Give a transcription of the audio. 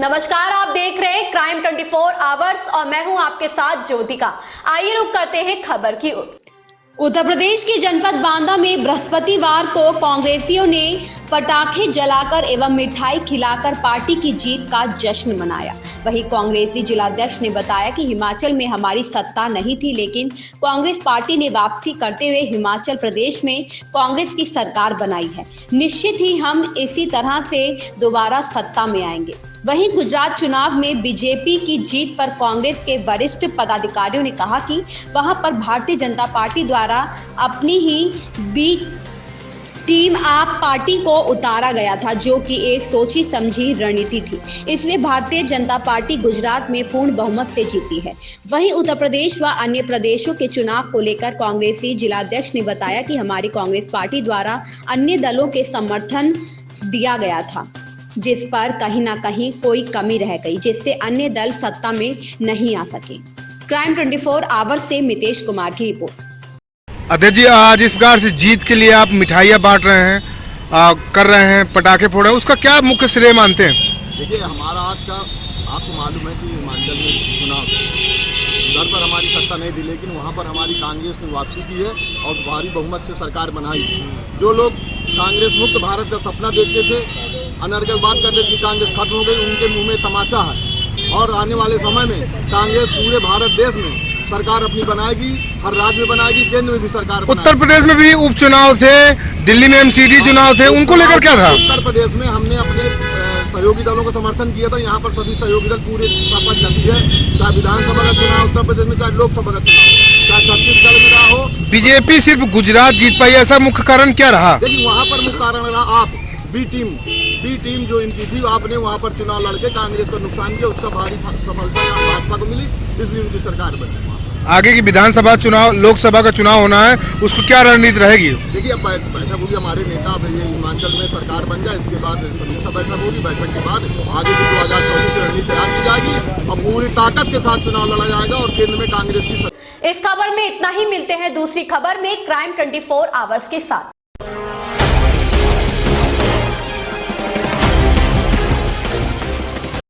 नमस्कार, आप देख रहे हैं क्राइम 24 आवर्स और मैं हूं आपके साथ ज्योतिका। आइए रुक करते हैं खबर की ओर। उत्तर प्रदेश के जनपद बांदा में बृहस्पतिवार को कांग्रेसियों ने पटाखे जलाकर एवं मिठाई खिलाकर पार्टी की जीत का जश्न मनाया। वहीं कांग्रेसी जिलाध्यक्ष ने बताया कि हिमाचल में हमारी सत्ता नहीं थी, लेकिन कांग्रेस पार्टी ने वापसी करते हुए हिमाचल प्रदेश में कांग्रेस की सरकार बनाई है। निश्चित ही हम इसी तरह से दोबारा सत्ता में आएंगे। वहीं गुजरात चुनाव में बीजेपी की जीत पर कांग्रेस के वरिष्ठ पदाधिकारियों ने कहा कि वहां पर भारतीय जनता पार्टी द्वारा अपनी ही बी टीम आप पार्टी को उतारा गया था, जो कि एक सोची समझी रणनीति थी। इसलिए भारतीय जनता पार्टी गुजरात में पूर्ण बहुमत से जीती है। वहीं उत्तर प्रदेश व अन्य प्रदेशों के चुनाव को लेकर कांग्रेसी जिलाध्यक्ष ने बताया कि हमारी कांग्रेस पार्टी द्वारा अन्य दलों के समर्थन दिया गया था, जिस पर कहीं ना कहीं कोई कमी रह गई, जिससे अन्य दल सत्ता में नहीं आ सके। क्राइम 24 आवर्स से मितेश कुमार की रिपोर्ट। अध्यक्ष जी, आज इस प्रकार से जीत के लिए आप मिठाइयाँ बांट रहे हैं, कर रहे हैं, पटाखे फोड़ रहे हैं, उसका क्या मुख्य श्रेय मानते हैं? देखिए, हमारा आज का आपको मालूम है कि हिमाचल में चुनाव उधर पर हमारी सत्ता नहीं थी, लेकिन वहाँ पर हमारी कांग्रेस ने वापसी की है और भारी बहुमत से सरकार बनाई। जो लोग कांग्रेस मुक्त भारत का सपना देखते थे, अनर्गल बात करते थे कि कांग्रेस खत्म हो गई, उनके मुंह में तमाचा है। और आने वाले समय में कांग्रेस पूरे भारत देश में सरकार अपनी बनाएगी, हर राज्य में बनाएगी, केंद्र में भी सरकार बनाएगी। उत्तर प्रदेश में भी उपचुनाव थे, दिल्ली में एमसीडी चुनाव थे, उनको लेकर क्या था? उत्तर प्रदेश में हमने अपने सहयोगी दलों को समर्थन किया था। यहाँ पर सभी सहयोगी दल पूरे शपथ जाती है, चाहे विधानसभा का चुनाव उत्तर प्रदेश में, चाहे लोकसभा का चुनाव, चाहे छत्तीसगढ़ में रहा हो। बीजेपी सिर्फ गुजरात जीत पाई, ऐसा मुख्य कारण क्या रहा? देखिए, वहाँ पर मुख्य कारण रहा आप बी टीम जो इनकी थी, आपने वहाँ पर चुनाव लड़के कांग्रेस को नुकसान किया, उसका भारी सफलता भाजपा को मिली, इसलिए उनकी सरकार बनी। आगे की विधानसभा चुनाव, लोकसभा का चुनाव होना है, उसको क्या रणनीति रहेगी? देखिए, अब बैठक होगी, हमारे नेता ये हिमाचल में सरकार बन जाए, इसके बाद समीक्षा बैठक होगी। बैठक के बाद आगे की 2024 की रणनीति तैयार की जाएगी और पूरी ताकत के साथ चुनाव लड़ा जाएगा और केंद्र में कांग्रेस की। इस खबर में इतना ही। मिलते हैं दूसरी खबर में क्राइम 24 आवर्स के साथ।